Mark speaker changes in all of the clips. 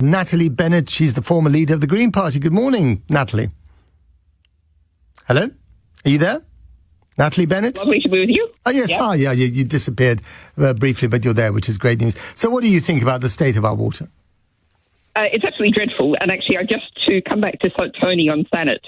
Speaker 1: Natalie Bennett. She's the former leader of the Green Party. Good morning, Natalie. Hello? Are you there? Natalie Bennett?
Speaker 2: Lovely to be with you.
Speaker 1: Oh, yes. Yep. Hi, yeah, you disappeared briefly, but you're there, which is great news. So what do you think about the state of our water?
Speaker 2: It's absolutely dreadful. And actually, just to come back to Tony on Thanet,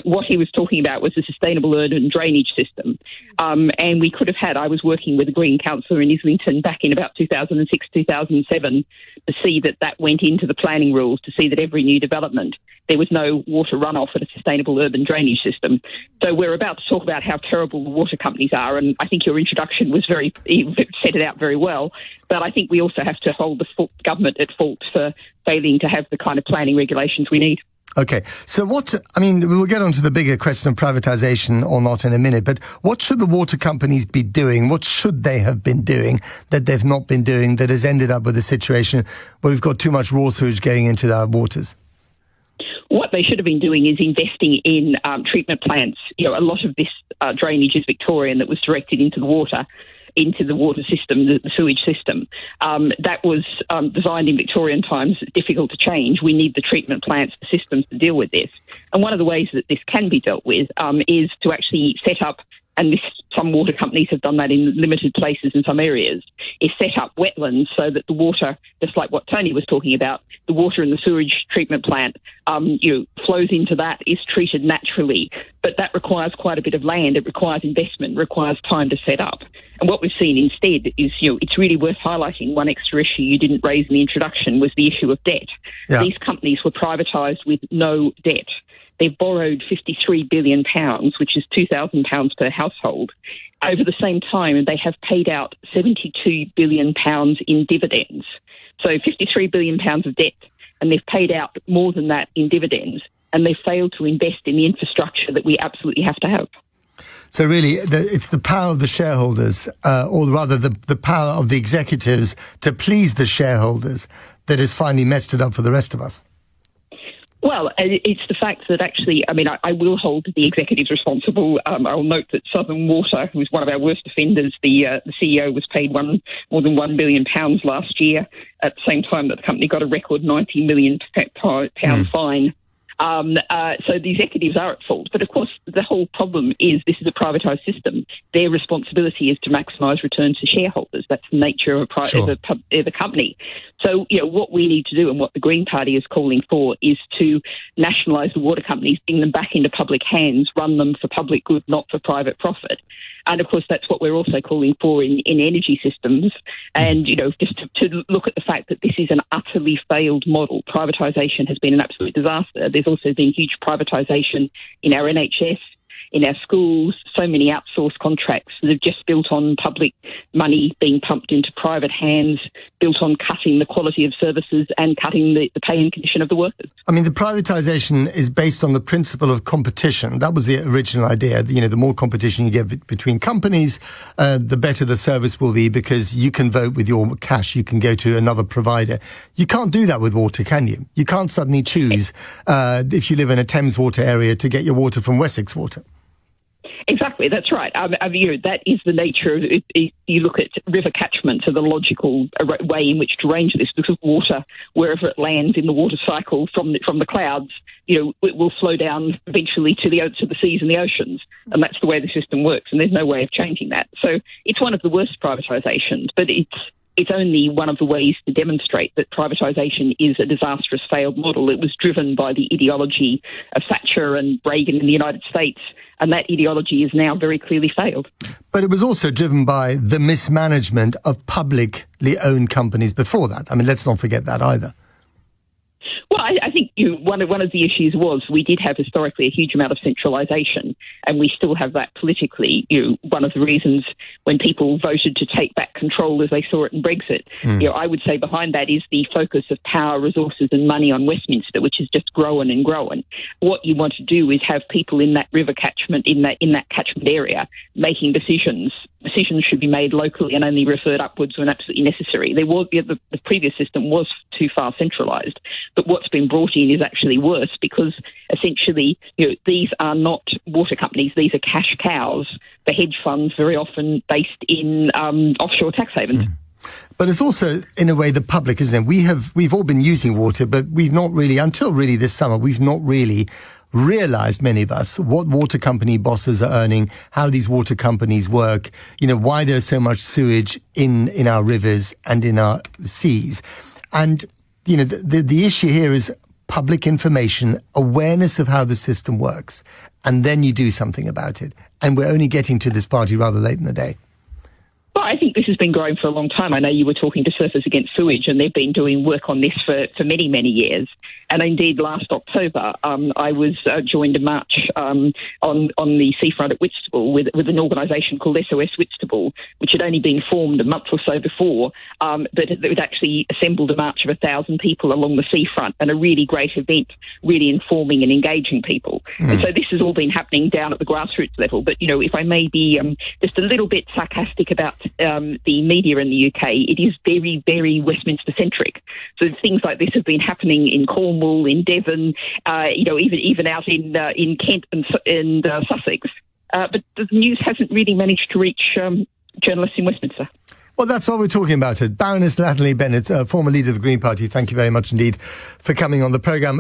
Speaker 2: what he was talking about was a sustainable urban drainage system. And we could have I was working with a Green councillor in Islington back in about 2006, 2007, to see that went into the planning rules, to see that every new development, there was no water runoff at a sustainable urban drainage system. So we're about to talk about how terrible the water companies are. And I think your introduction was set it out very well. But I think we also have to hold the government at fault for failing to have the kind of planning regulations we need.
Speaker 1: Okay. So we'll get on to the bigger question of privatisation or not in a minute, but what should the water companies be doing? What should they have been doing that they've not been doing that has ended up with a situation where we've got too much raw sewage going into our waters?
Speaker 2: What they should have been doing is investing in treatment plants. A lot of this drainage is Victorian that was directed into the water system, the sewage system. That was designed in Victorian times, difficult to change. We need the treatment plants, the systems to deal with this. And one of the ways that this can be dealt with is to actually set up, and some water companies have done that in limited places in some areas, is set up wetlands so that the water, just like what Tony was talking about, the water in the sewage treatment plant flows into that, is treated naturally. But that requires quite a bit of land. It requires investment, requires time to set up. And what we've seen instead is, it's really worth highlighting. One extra issue you didn't raise in the introduction was the issue of debt. Yeah. These companies were privatised with no debt. They've borrowed £53 billion, which is £2,000 per household. Over the same time, they have paid out £72 billion in dividends. So £53 billion of debt, and they've paid out more than that in dividends, and they've failed to invest in the infrastructure that we absolutely have to have.
Speaker 1: So really, it's the power of the shareholders, or rather the power of the executives to please the shareholders that has finally messed it up for the rest of us.
Speaker 2: Well, it's the fact that actually, I will hold the executives responsible. I'll note that Southern Water, who was one of our worst offenders, the CEO was paid more than £1 billion last year, at the same time that the company got a record £90 million fine. So the executives are at fault. But of course, the whole problem is this is a privatised system. Their responsibility is to maximise returns to shareholders. That's the nature of the company. So, what we need to do, and what the Green Party is calling for, is to nationalise the water companies, bring them back into public hands, run them for public good, not for private profit. And of course, that's what we're also calling for in energy systems. And, just to look at the fact that this is an utterly failed model. Privatisation has been an absolute disaster. There's also been huge privatisation in our NHS, in our schools, so many outsourced contracts that have just built on public money being pumped into private hands, built on cutting the quality of services and cutting the pay and condition of the workers.
Speaker 1: The privatisation is based on the principle of competition. That was the original idea. The more competition you get between companies, the better the service will be, because you can vote with your cash. You can go to another provider. You can't do that with water, can you? You can't suddenly choose, if you live in a Thames Water area, to get your water from Wessex Water.
Speaker 2: Exactly, that's right. That is the nature of it. You look at river catchments are the logical way in which to arrange this, because water, wherever it lands in the water cycle from the clouds, it will flow down eventually to the seas and the oceans, and that's the way the system works, and there's no way of changing that. So it's one of the worst privatisations, but it's only one of the ways to demonstrate that privatisation is a disastrous, failed model. It was driven by the ideology of Thatcher and Reagan in the United States, and that ideology is now very clearly failed.
Speaker 1: But it was also driven by the mismanagement of publicly owned companies before that. Let's not forget that either.
Speaker 2: Well, I think one of the issues was we did have historically a huge amount of centralisation, and we still have that politically. One of the reasons when people voted to take back control as they saw it in Brexit, I would say behind that is the focus of power, resources and money on Westminster, which has just grown and grown. What you want to do is have people in that river catchment, in that catchment area, making decisions. Decisions should be made locally and only referred upwards when absolutely necessary. The previous system was too far centralised, but what's been brought in is actually worse, because essentially, these are not water companies; these are cash cows for hedge funds, very often based in offshore tax havens.
Speaker 1: But it's also, in a way, the public, isn't it? We've all been using water, but we've not really, until really this summer, we've not really realized, many of us, what water company bosses are earning, how these water companies work, why there's so much sewage in our rivers and in our seas. And, the issue here is public information, awareness of how the system works, and then you do something about it. And we're only getting to this party rather late in the day.
Speaker 2: Well, I think this has been growing for a long time. I know you were talking to Surfers Against Sewage, and they've been doing work on this for many, many years. And indeed, last October, I was joined a march on the seafront at Whitstable with an organisation called SOS Whitstable, which had only been formed a month or so before, but it had actually assembled a march of 1,000 people along the seafront, and a really great event, really informing and engaging people. And so this has all been happening down at the grassroots level. But, if I may be just a little bit sarcastic about the media in the UK, it is very, very Westminster-centric. So things like this have been happening in Cornwall, in Devon, even out in Kent and Sussex. But the news hasn't really managed to reach journalists in Westminster.
Speaker 1: Well, that's what we're talking about. Baroness Natalie Bennett, former leader of the Green Party, thank you very much indeed for coming on the programme.